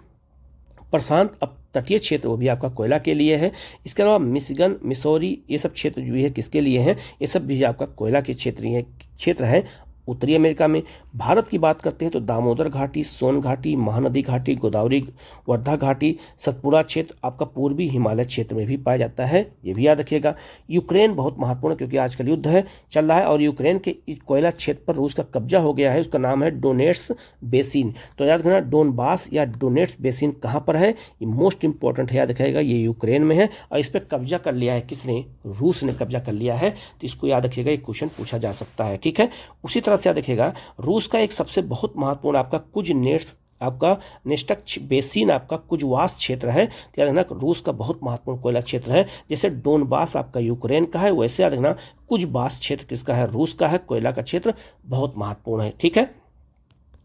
प्रशांत अब तटीय क्षेत्र वो भी आपका कोयला के लिए है। इसके अलावा मिशिगन, मिसौरी, ये सब क्षेत्र जो है किसके लिए है, ये सब भी आपका कोयला के क्षेत्र है उत्तरी अमेरिका में। भारत की बात करते हैं तो दामोदर घाटी, सोन घाटी, महानदी घाटी, गोदावरी, वर्धा घाटी, सतपुड़ा क्षेत्र आपका पूर्वी हिमालय क्षेत्र में भी पाया जाता है, ये भी याद रखिएगा। यूक्रेन बहुत महत्वपूर्ण है क्योंकि आजकल युद्ध है चल रहा है और यूक्रेन के कोयला क्षेत्र पर रूस का कब्जा हो गया है, उसका नाम है डोनेट्स बेसिन। तो याद रखना डोनबास या डोनेट्स बेसिन कहाँ पर है, ये मोस्ट इंपॉर्टेंट है, याद रखिएगा। ये यूक्रेन में है और इस पर कब्जा कर लिया है किसने, रूस ने कब्जा कर लिया है, तो इसको याद रखिएगा, ये क्वेश्चन पूछा जा सकता है। ठीक है, उसी तरह से याद रखिएगा रूस का एक सबसे बहुत महत्वपूर्ण आपका कुछ नेट्स आपका नेस्टक बेसिन आपका कुजवास क्षेत्र है। तो याद रखना रूस का बहुत महत्वपूर्ण कोयला क्षेत्र है। जैसे डोनबास आपका यूक्रेन का है, वैसे याद रखना कुजवास क्षेत्र किसका है, रूस का है। कोयला का क्षेत्र बहुत महत्वपूर्ण है। ठीक है,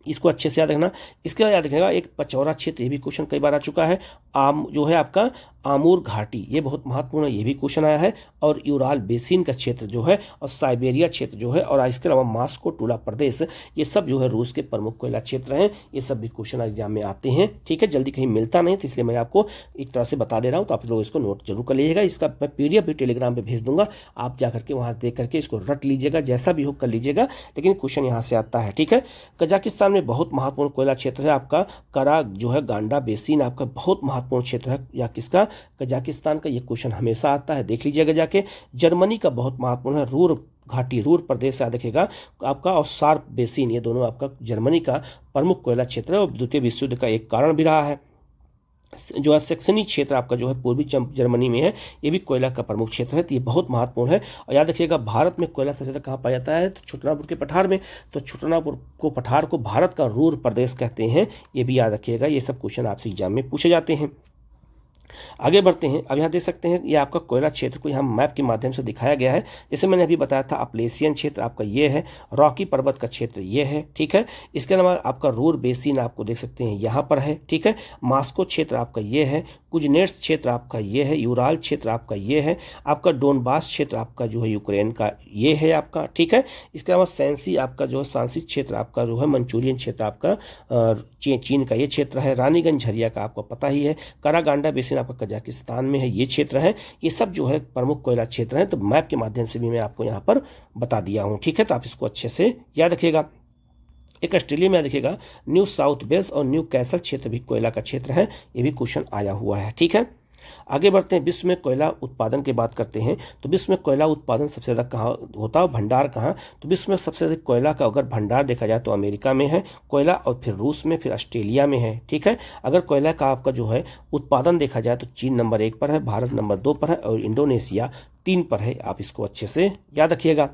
इसको अच्छे से याद रखना। इसके बाद याद रखिएगा एक पचौरा क्षेत्र, ये भी क्वेश्चन कई बार आ चुका है। जो है आपका आमूर घाटी, ये बहुत महत्वपूर्ण है, ये भी क्वेश्चन आया है। और यूराल बेसिन का क्षेत्र जो है और साइबेरिया क्षेत्र जो है और इसके अलावा मास्को टूला प्रदेश, ये सब जो है रूस के प्रमुख कोयला क्षेत्र हैं। ये सब भी क्वेश्चन एग्जाम में आते हैं। ठीक है, जल्दी कहीं मिलता नहीं तो इसलिए मैं आपको एक तरह से बता दे रहा हूँ, तो आप लोग इसको नोट जरूर कर लीजिएगा। इसका मैं PDF भी टेलीग्राम पर भेज दूंगा, आप जा करके वहाँ देख करके इसको रट लीजिएगा, जैसा भी हो कर लीजिएगा, लेकिन क्वेश्चन यहाँ से आता है। ठीक है, कजाकिस्तान में बहुत महत्वपूर्ण कोयला क्षेत्र है आपका करा जो है गांडा बेसिन, आपका बहुत महत्वपूर्ण क्षेत्र है या किसका, कजाकिस्तान का। ये क्वेश्चन हमेशा आता है, देख लीजिएगा जाके। जर्मनी का बहुत महत्वपूर्ण है रूर घाटी, रूर प्रदेश याद रखिएगा आपका, और सार्प बेसिन, ये दोनों आपका जर्मनी का प्रमुख कोयला क्षेत्र है और द्वितीय विश्व युद्ध का एक कारण भी रहा है। जो है सैक्सनी क्षेत्र आपका जो है पूर्वी जर्मनी में है, ये भी कोयला का प्रमुख क्षेत्र है, तो ये बहुत महत्वपूर्ण है। और याद रखिएगा भारत में कोयला सबसे ज़्यादा कहाँ पाया जाता है, तो छोटानागपुर के पठार में। तो छोटानागपुर को पठार को भारत का रूर प्रदेश कहते हैं, ये भी याद रखिएगा। ये सब क्वेश्चन आपसे एग्जाम में पूछे जाते हैं। आगे बढ़ते हैं। अब यहाँ देख सकते हैं ये आपका कोयला क्षेत्र को यहाँ मैप के माध्यम से दिखाया गया है। जैसे मैंने अभी बताया था अपलेशियन क्षेत्र आपका ये है, रॉकी पर्वत का क्षेत्र ये है, ठीक है। इसके अलावा आपका रूर बेसिन आपको देख सकते हैं यहाँ पर है, ठीक है। मास्को क्षेत्र आपका ये है, कुजनेट्स क्षेत्र आपका ये है, यूराल क्षेत्र आपका ये है, आपका डोनबास क्षेत्र आपका जो है यूक्रेन का ये है आपका, ठीक है। इसके अलावा सैंसी आपका जो है सांसी क्षेत्र आपका जो है मंचूरियन क्षेत्र आपका चीन का ये क्षेत्र है। रानीगंज झरिया का आपको पता ही है। कारागांडा बेसिन आपका कजाकिस्तान में है, ये क्षेत्र है। ये सब जो है प्रमुख कोयला क्षेत्र हैं। तो मैप के माध्यम से भी मैं आपको यहाँ पर बता दिया हूँ, ठीक है। तो आप इसको अच्छे से याद रखिएगा। एक ऑस्ट्रेलिया में देखिएगा न्यू साउथ वेल्स और न्यू कैसल क्षेत्र भी कोयला का क्षेत्र है, ये भी क्वेश्चन आया हुआ है, ठीक है। आगे बढ़ते हैं। विश्व में कोयला उत्पादन की बात करते हैं तो विश्व में कोयला उत्पादन सबसे ज़्यादा कहाँ होता है, भंडार कहाँ, तो विश्व में सबसे अधिक कोयला का अगर भंडार देखा जाए तो अमेरिका में है कोयला, और फिर रूस में, फिर ऑस्ट्रेलिया में है, ठीक है। अगर कोयला का आपका जो है उत्पादन देखा जाए तो चीन नंबर 1 पर है, भारत नंबर 2 पर है और इंडोनेशिया 3 पर है। आप इसको अच्छे से याद रखिएगा।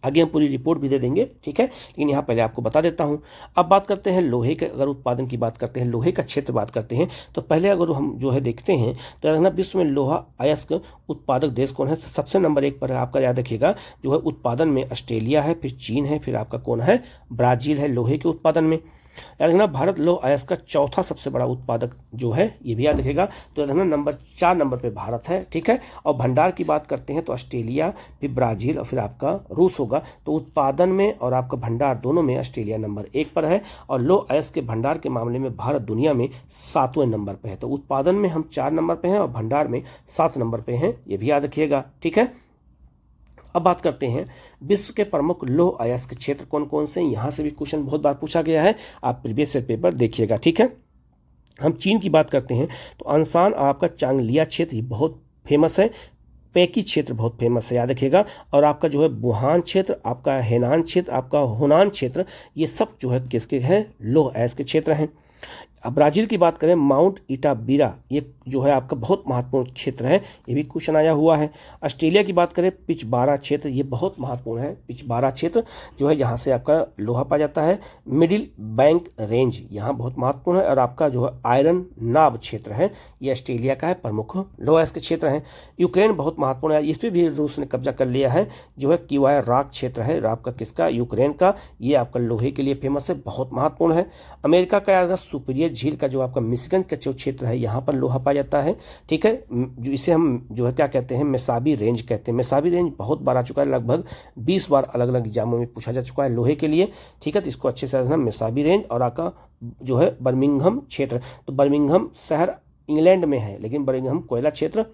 आगे हम पूरी रिपोर्ट भी दे देंगे, ठीक है, लेकिन यहाँ पहले आपको बता देता हूँ। अब बात करते हैं लोहे के, अगर उत्पादन की बात करते हैं, लोहे का क्षेत्र बात करते हैं तो पहले अगर हम जो है देखते हैं तो ना विश्व में लोहा अयस्क उत्पादक देश कौन है, सबसे नंबर 1 पर है आपका, याद रखिएगा, जो है उत्पादन में ऑस्ट्रेलिया है, फिर चीन है, फिर आपका कौन है, ब्राज़ील है लोहे के उत्पादन में। याद रखना भारत लौह अयस्क का चौथा सबसे बड़ा उत्पादक जो है, ये भी याद रखिएगा। तो याद रखना नंबर 4 नंबर पे भारत है, ठीक है। और भंडार की बात करते हैं तो ऑस्ट्रेलिया, फिर ब्राज़ील और फिर आपका रूस होगा। तो उत्पादन में और आपका भंडार दोनों में ऑस्ट्रेलिया नंबर 1 पर है, और लौह अयस्क के भंडार के मामले में भारत दुनिया में 7वें नंबर पर है। तो उत्पादन में हम 4 नंबर पर हैं और भंडार में 7 नंबर पर हैं, ये भी याद रखिएगा, ठीक है। अब बात करते हैं विश्व के प्रमुख लौह अयस्क क्षेत्र कौन कौन से हैं। यहाँ से भी क्वेश्चन बहुत बार पूछा गया है, आप प्रीवियस ईयर पेपर देखिएगा, ठीक है। हम चीन की बात करते हैं तो अनसान आपका चांगलिया क्षेत्र बहुत फेमस है, पैकी क्षेत्र बहुत फेमस है, याद रखिएगा। और आपका जो है वुहान क्षेत्र, आपका हेनान क्षेत्र, आपका हुनान क्षेत्र, ये सब जो है किसके हैं, लौह अयस्क के क्षेत्र हैं। अब ब्राज़ील की बात करें माउंट इटाबीरा, ये जो है आपका बहुत महत्वपूर्ण क्षेत्र है, ये भी क्वेश्चन आया हुआ है। ऑस्ट्रेलिया की बात करें पिचबारा क्षेत्र, ये बहुत महत्वपूर्ण है। पिचबारा क्षेत्र जो है यहाँ से आपका लोहा पाया जाता है। मिडिल बैंक रेंज यहाँ बहुत महत्वपूर्ण है। और आपका जो है आयरन नाब क्षेत्र है, ये ऑस्ट्रेलिया का है, प्रमुख लोहा अयस्क क्षेत्र है। यूक्रेन बहुत महत्वपूर्ण है, इस पर भी रूस ने कब्जा कर लिया है, जो है किवाय राक क्षेत्र है, आपका किसका, यूक्रेन का, ये आपका लोहे के लिए फेमस है, बहुत महत्वपूर्ण है। अमेरिका का सुपीरियर झील का जो आपका मिशिगन का जो क्षेत्र है, यहाँ पर लोहा पाया जाता है, ठीक है। जो इसे हम जो है क्या कहते हैं, मेसाबी रेंज कहते हैं। मेसाबी रेंज बहुत बार आ चुका है, लगभग 20 बार अलग अलग एग्जामों में पूछा जा चुका है लोहे के लिए, ठीक है। तो इसको अच्छे से रखना, मेसाबी रेंज। और आपका जो है बर्मिंघम क्षेत्र, तो बर्मिंघम शहर इंग्लैंड में है, लेकिन बर्मिंघम कोयला क्षेत्र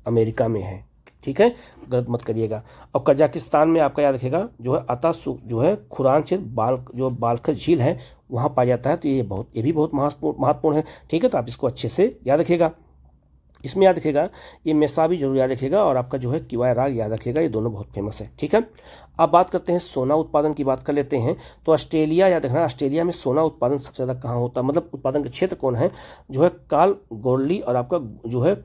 अमेरिका में है, ठीक है, गलत मत करिएगा। और कजाकिस्तान में आपका याद रखिएगा जो है अतासुक जो है खुरान क्षेत्र जो बाल्ख झील है वहाँ पाया जाता है। तो ये भी बहुत महत्वपूर्ण है, ठीक है। तो आप इसको अच्छे से याद रखिएगा। इसमें याद रखिएगा ये मेसाबी जरूर याद रखिएगा, और आपका जो है किवाय राग याद रखिएगा, ये दोनों बहुत फेमस है, ठीक है। अब बात करते हैं सोना उत्पादन की बात कर लेते हैं तो ऑस्ट्रेलिया याद रखना, ऑस्ट्रेलिया में सोना उत्पादन सबसे ज़्यादा कहाँ होता है, मतलब उत्पादन का क्षेत्र कौन है, जो है काल गोरली और आपका जो है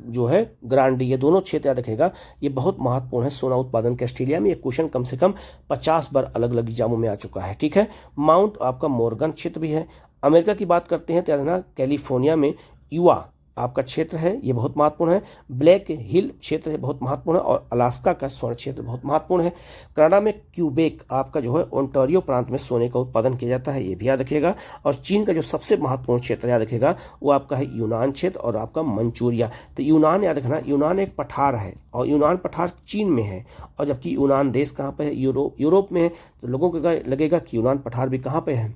जो है ग्रांडी, ये दोनों क्षेत्र याद रखिएगा, ये बहुत महत्वपूर्ण है सोना उत्पादन के ऑस्ट्रेलिया में। ये क्वेश्चन कम से कम 50 बार अलग अलग एग्जामों में आ चुका है, ठीक है। माउंट आपका मोर्गन क्षेत्र भी है। अमेरिका की बात करते हैं तो याद रखना कैलिफोर्निया में युवा आपका क्षेत्र है, ये बहुत महत्वपूर्ण है। ब्लैक हिल क्षेत्र है, बहुत महत्वपूर्ण है। और अलास्का का स्वर्ण क्षेत्र बहुत महत्वपूर्ण है। कनाडा में क्यूबेक आपका जो है ओंटारियो प्रांत में सोने का उत्पादन किया जाता है, ये भी याद रखिएगा। और चीन का जो सबसे महत्वपूर्ण क्षेत्र याद रखिएगा वो आपका है यूनान क्षेत्र और आपका मंचूरिया। तो यूनान याद रखना, यूनान एक पठार है और यूनान पठार चीन में है, और जबकि यूनान देश कहाँ पे है, यूरोप में है। तो लोगों को लगेगा कि यूनान पठार भी कहाँ पे है,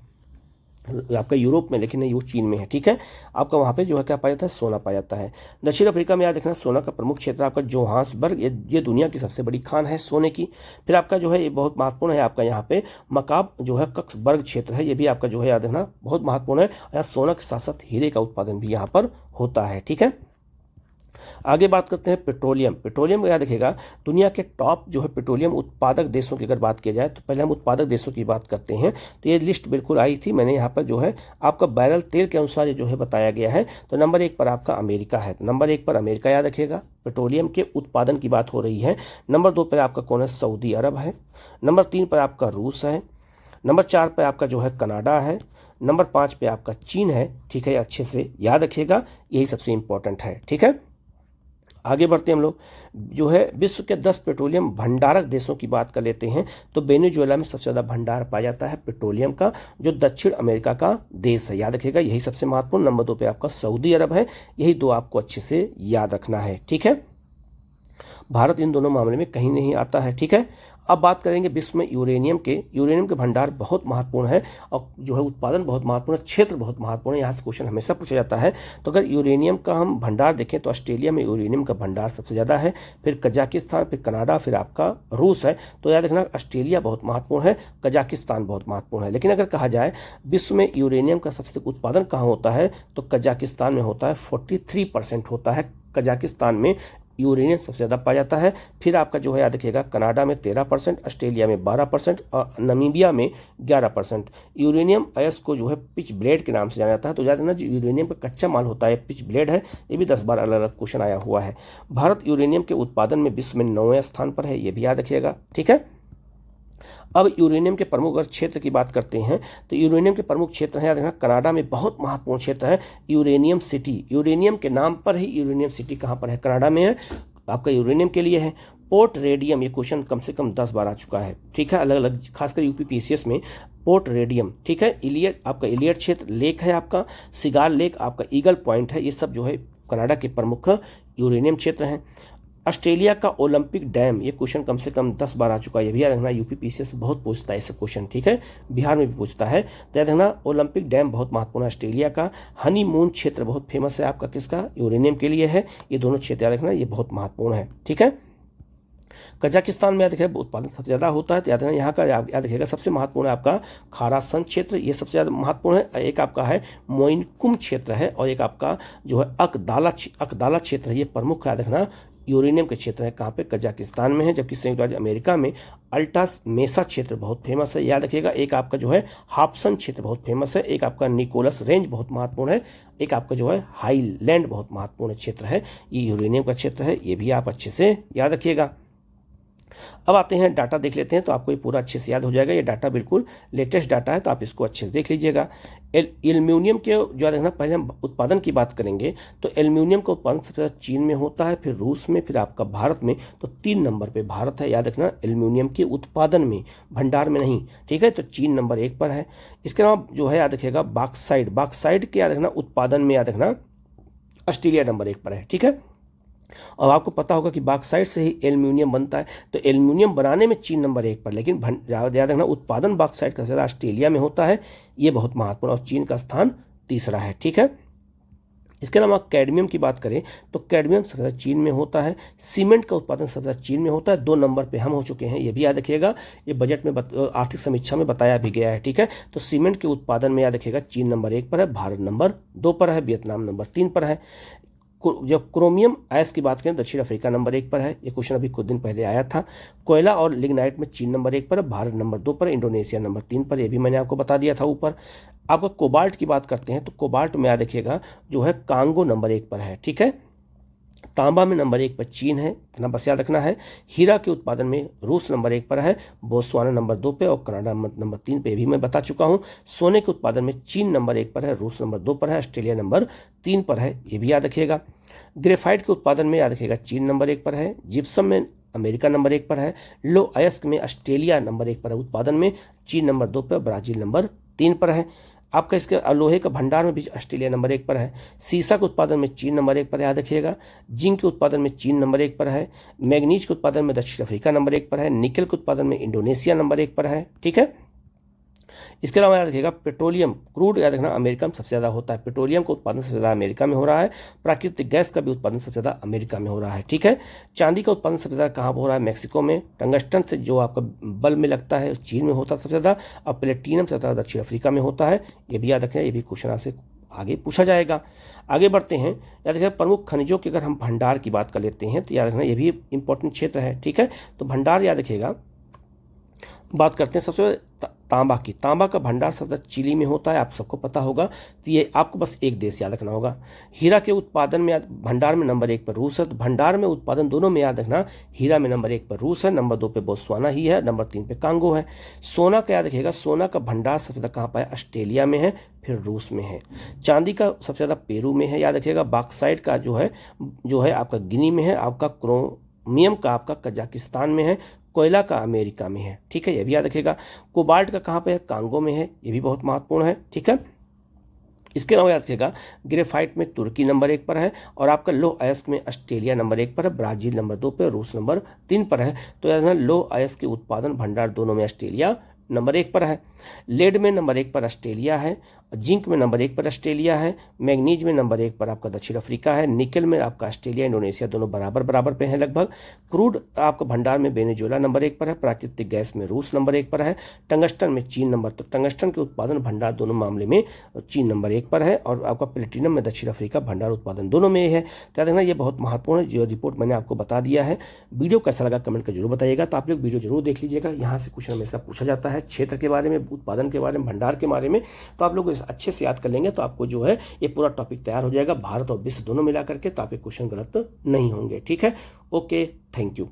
आपका यूरोप में, लेकिन नहीं, वो चीन में है, ठीक है। आपका वहाँ पे जो है क्या पाया जाता है, सोना पाया जाता है। दक्षिण अफ्रीका में याद रखना सोना का प्रमुख क्षेत्र आपका जोहान्सबर्ग, ये दुनिया की सबसे बड़ी खान है सोने की। फिर आपका जो है ये बहुत महत्वपूर्ण है, आपका यहाँ पे मकाब जो है कक्सबर्ग क्षेत्र है, ये भी आपका जो है याद रखना बहुत महत्वपूर्ण है। यहाँ सोना के साथ साथ हीरे का उत्पादन भी यहाँ पर होता है, ठीक है। आगे बात करते हैं पेट्रोलियम। पेट्रोलियम का याद रखिएगा, दुनिया के टॉप जो है पेट्रोलियम उत्पादक देशों की अगर बात की जाए तो पहले हम उत्पादक देशों की बात करते हैं। तो ये लिस्ट बिल्कुल आई थी, मैंने यहाँ पर जो है आपका बैरल तेल के अनुसार ये जो है बताया गया है। तो नंबर 1 पर आपका अमेरिका है, नंबर 1 पर अमेरिका याद रखिएगा, पेट्रोलियम के उत्पादन की बात हो रही है। नंबर 2 पर आपका कौन है, सऊदी अरब है। नंबर 3 पर आपका रूस है। नंबर 4 पर आपका जो है कनाडा है। नंबर 5 पे आपका चीन है। ठीक है, अच्छे से याद रखिएगा, यही सबसे इंपॉर्टेंट है। ठीक है, आगे बढ़ते हैं हम लोग, जो है विश्व के 10 पेट्रोलियम भंडारक देशों की बात कर लेते हैं। तो वेनेजुएला में सबसे ज़्यादा भंडार पाया जाता है पेट्रोलियम का, जो दक्षिण अमेरिका का देश है, याद रखिएगा, यही सबसे महत्वपूर्ण। नंबर 2 पे आपका सऊदी अरब है। यही दो आपको अच्छे से याद रखना है। ठीक है, भारत इन दोनों मामले में कहीं नहीं आता है। ठीक है, अब बात करेंगे विश्व में यूरेनियम के। यूरेनियम के भंडार बहुत महत्वपूर्ण है और जो है उत्पादन बहुत महत्वपूर्ण है, क्षेत्र बहुत महत्वपूर्ण है, यहाँ से क्वेश्चन हमेशा पूछा जाता है। तो अगर यूरेनियम का हम भंडार देखें तो ऑस्ट्रेलिया में यूरेनियम का भंडार सबसे ज़्यादा है, फिर कजाकिस्तान, फिर कनाडा, फिर आपका रूस है। तो याद रखना, ऑस्ट्रेलिया बहुत महत्वपूर्ण है, कजाकिस्तान बहुत महत्वपूर्ण है। लेकिन अगर कहा जाए विश्व में यूरेनियम का सबसे उत्पादन कहाँ होता है, तो कजाकिस्तान में होता है, 43% होता है कजाकिस्तान में यूरेनियम सबसे ज़्यादा पाया जाता है। फिर आपका जो है याद रखिएगा, कनाडा में 13%, ऑस्ट्रेलिया में 12% और नामीबिया में 11%। यूरेनियम अयस्क को जो है पिच ब्लेड के नाम से जाना जाता है। तो याद रखना, जो यूरेनियम का कच्चा माल होता है पिच ब्लेड है। ये भी 10 बार अलग अलग क्वेश्चन आया हुआ है। भारत यूरेनियम के उत्पादन में विश्व में 9वें स्थान पर है, ये भी याद रखिएगा। ठीक है, अब यूरेनियम के प्रमुख अगर क्षेत्र की बात करते हैं तो यूरेनियम के प्रमुख क्षेत्र हैं, याद रखना, कनाडा में बहुत महत्वपूर्ण क्षेत्र है यूरेनियम सिटी। यूरेनियम के नाम पर ही यूरेनियम सिटी कहाँ पर है, कनाडा में है, आपका यूरेनियम के लिए है। पोर्ट रेडियम, ये क्वेश्चन कम से कम 10 बार आ चुका है। ठीक है, अलग अलग खासकर यूपी पीसीएस में पोर्ट रेडियम। ठीक है, इलियट, आपका इलियट क्षेत्र, लेक है आपका सिगार लेक, आपका ईगल पॉइंट है, ये सब जो है कनाडा के प्रमुख यूरेनियम क्षेत्र हैं। ऑस्ट्रेलिया का ओलंपिक डैम, ये क्वेश्चन कम से कम 10 बार आ चुका है, ये भी याद रखना, यूपी पीसीएस में बहुत पूछता है ऐसा क्वेश्चन। ठीक है, बिहार में भी पूछता है, तो याद रखना ओलंपिक डैम बहुत महत्वपूर्ण है ऑस्ट्रेलिया का। हनीमून क्षेत्र बहुत फेमस है आपका, किसका, यूरेनियम के लिए है। ये दोनों क्षेत्र याद रखना, ये बहुत महत्वपूर्ण है। ठीक है, कजाकिस्तान में याद रखिएगा उत्पादन सबसे ज़्यादा होता है। तो याद रखना, यहाँ का याद रखिएगा सबसे महत्वपूर्ण है आपका खारासन क्षेत्र, ये सबसे ज़्यादा महत्वपूर्ण है। एक आपका है मोइनकुम क्षेत्र है, और एक आपका जो है अकदाला क्षेत्र है, ये प्रमुख याद रखना यूरेनियम के क्षेत्र है। कहाँ पे, कजाकिस्तान में है। जबकि संयुक्त राज्य अमेरिका में अल्टास मेसा क्षेत्र बहुत फेमस है, याद रखिएगा। एक आपका जो है हाप्सन क्षेत्र बहुत फेमस है। एक आपका निकोलस रेंज बहुत महत्वपूर्ण है। एक आपका जो है हाईलैंड बहुत महत्वपूर्ण क्षेत्र है, ये यूरेनियम का क्षेत्र है, ये भी आप अच्छे से याद रखिएगा। अब आते हैं डाटा देख लेते हैं, तो आपको ये पूरा अच्छे से याद हो जाएगा। ये डाटा बिल्कुल लेटेस्ट डाटा है, तो आप इसको अच्छे से देख लीजिएगा। एल्यूमिनियम के जो याद रखना, पहले हम उत्पादन की बात करेंगे तो एल्यूमिनियम का उत्पादन सबसे ज़्यादा चीन में होता है, फिर रूस में, फिर आपका भारत में। तो 3 नंबर पे भारत है, याद रखना, एल्यूमिनियम के उत्पादन में, भंडार में नहीं। ठीक है, तो चीन नंबर 1 पर है। इसके अलावा जो है याद रखिएगा बाक्साइड के याद रखना उत्पादन में, याद रखना ऑस्ट्रेलिया नंबर 1 पर है। ठीक है, और आपको पता होगा कि बॉक्साइट से ही एल्यूमिनियम बनता है। तो एल्यूमिनियम बनाने में चीन नंबर 1 पर, लेकिन याद रखना उत्पादन बॉक्साइट का ज़्यादा ऑस्ट्रेलिया में होता है, ये बहुत महत्वपूर्ण, और चीन का स्थान 3रा है। ठीक है, इसके अलावा कैडमियम की बात करें तो कैडमियम सबसे ज़्यादा चीन में होता है। सीमेंट का उत्पादन सबसे ज़्यादा चीन में होता है, 2 नंबर पे हम हो चुके हैं, ये भी याद रखिएगा। ये बजट में आर्थिक समीक्षा में बताया भी गया है। ठीक है, तो सीमेंट के उत्पादन में याद रखिएगा चीन नंबर 1 पर है, भारत नंबर 2 पर है, वियतनाम नंबर 3 पर है। जब क्रोमियम आयस की बात करें दक्षिण अफ्रीका नंबर 1 पर है, ये क्वेश्चन अभी कुछ दिन पहले आया था। कोयला और लिग्नाइट में चीन नंबर 1 पर है, भारत नंबर 2 पर, इंडोनेशिया नंबर 3 पर, ये भी मैंने आपको बता दिया था ऊपर। आपका कोबाल्ट की बात करते हैं तो कोबाल्ट में याद रखिएगा जो है कांगो नंबर 1 पर है। ठीक है, तांबा में नंबर 1 पर चीन है, इतना बस याद रखना है। हीरा के उत्पादन में रूस नंबर 1 पर है, बोत्सवाना नंबर 2 पे और कनाडा नंबर 3 पे भी मैं बता चुका हूँ। सोने के उत्पादन में चीन नंबर 1 पर है, रूस नंबर 2 पर है, ऑस्ट्रेलिया नंबर 3 पर है, ये भी याद रखिएगा। ग्रेफाइट के उत्पादन में याद रखिएगा चीन नंबर 1 पर है, जिप्सम में अमेरिका नंबर 1 पर है, लो अयस्क में ऑस्ट्रेलिया नंबर 1 पर है उत्पादन में, चीन नंबर 2 पर, ब्राजील नंबर 3 पर है। आपका इसके लोहे का भंडार में भी ऑस्ट्रेलिया नंबर 1 पर है। सीसा के उत्पादन में चीन नंबर 1 पर, याद रखिएगा। जिंक के उत्पादन में चीन नंबर 1 पर है। मैग्नीज के उत्पादन में दक्षिण अफ्रीका नंबर 1 पर है। निकल के उत्पादन में इंडोनेशिया नंबर 1 पर है। ठीक है, इसके अलावा याद रखिएगा पेट्रोलियम क्रूड याद रखना अमेरिका में सबसे ज़्यादा होता है। पेट्रोलियम का उत्पादन सबसे ज़्यादा अमेरिका में हो रहा है। प्राकृतिक गैस का भी उत्पादन सबसे ज़्यादा अमेरिका में हो रहा है। ठीक है, चांदी का उत्पादन सबसे ज़्यादा कहाँ हो रहा है, मैक्सिको में। टंगस्टन से जो आपका बल्ब में लगता है चीन में होता है सबसे ज़्यादा, और प्लेटिनम सबसे ज़्यादा दक्षिण अफ्रीका में होता है, ये भी याद रखना, ये भी क्वेश्चन से आगे पूछा जाएगा। आगे बढ़ते हैं। याद रखिएगा प्रमुख खनिजों के अगर हम भंडार की बात कर लेते हैं तो याद रखना ये भी इंपॉर्टेंट क्षेत्र है, ठीक है। तो भंडार याद रखिएगा, बात करते हैं सबसे तांबा की। तांबा का भंडार सबसे चिली में होता है, आप सबको पता होगा। तो ये आपको बस एक देश याद रखना होगा। हीरा के उत्पादन में भंडार में नंबर 1 पर रूस है। तो भंडार में उत्पादन दोनों में याद रखना, हीरा में नंबर 1 पर रूस है, नंबर 2 पे बोत्सवाना ही है, नंबर 3 पे कांगो है। सोना का याद रखिएगा, सोना का भंडार सबसे ज़्यादा कहाँ पर है? ऑस्ट्रेलिया में है, फिर रूस में है। चांदी का सबसे ज़्यादा पेरू में है, याद रखिएगा। बॉक्साइट का जो है आपका गिनी में है, आपका क्रोमियम का आपका कजाकिस्तान में है, कोयला का अमेरिका में है, ठीक है, ये भी याद रखिएगा। कोबाल्ट का कहाँ पे है? कांगो में है, ये भी बहुत महत्वपूर्ण है, ठीक है। इसके अलावा याद रखिएगा ग्रेफाइट में तुर्की नंबर 1 पर है, और आपका लो अयस्क में ऑस्ट्रेलिया नंबर 1 पर है, ब्राजील नंबर 2 पर, रूस नंबर 3 पर है। तो याद रखना लो अयस्क के उत्पादन भंडार दोनों में ऑस्ट्रेलिया नंबर 1 पर है। लेड में नंबर 1 पर ऑस्ट्रेलिया है, जिंक में नंबर 1 पर ऑस्ट्रेलिया है, मैग्नीज में नंबर 1 पर आपका दक्षिण अफ्रीका है, निकल में आपका ऑस्ट्रेलिया इंडोनेशिया दोनों बराबर बराबर पे हैं लगभग। क्रूड आपका भंडार में वेनेजुएला नंबर 1 पर है, प्राकृतिक गैस में रूस नंबर 1 पर है, टंगस्टन में चीन नंबर, तो टंगस्टन के उत्पादन भंडार दोनों मामले में चीन नंबर 1 पर है, और आपका प्लेटिनम में दक्षिण अफ्रीका भंडार उत्पादन दोनों में है। तो याद रखना ये बहुत महत्वपूर्ण जो रिपोर्ट मैंने आपको बता दिया है। वीडियो कैसा लगा कमेंट कर जरूर बताइएगा। तो आप लोग वीडियो जरूर देख लीजिएगा, यहाँ से क्वेश्चन हमेशा पूछा जाता है क्षेत्र के बारे में, उत्पादन के बारे में, भंडार के बारे में। तो आप लोग अच्छे से याद कर लेंगे तो आपको जो है ये पूरा टॉपिक तैयार हो जाएगा, भारत और विश्व दोनों मिला करके, तो आपके क्वेश्चन गलत नहीं होंगे, ठीक है। Okay, thank you.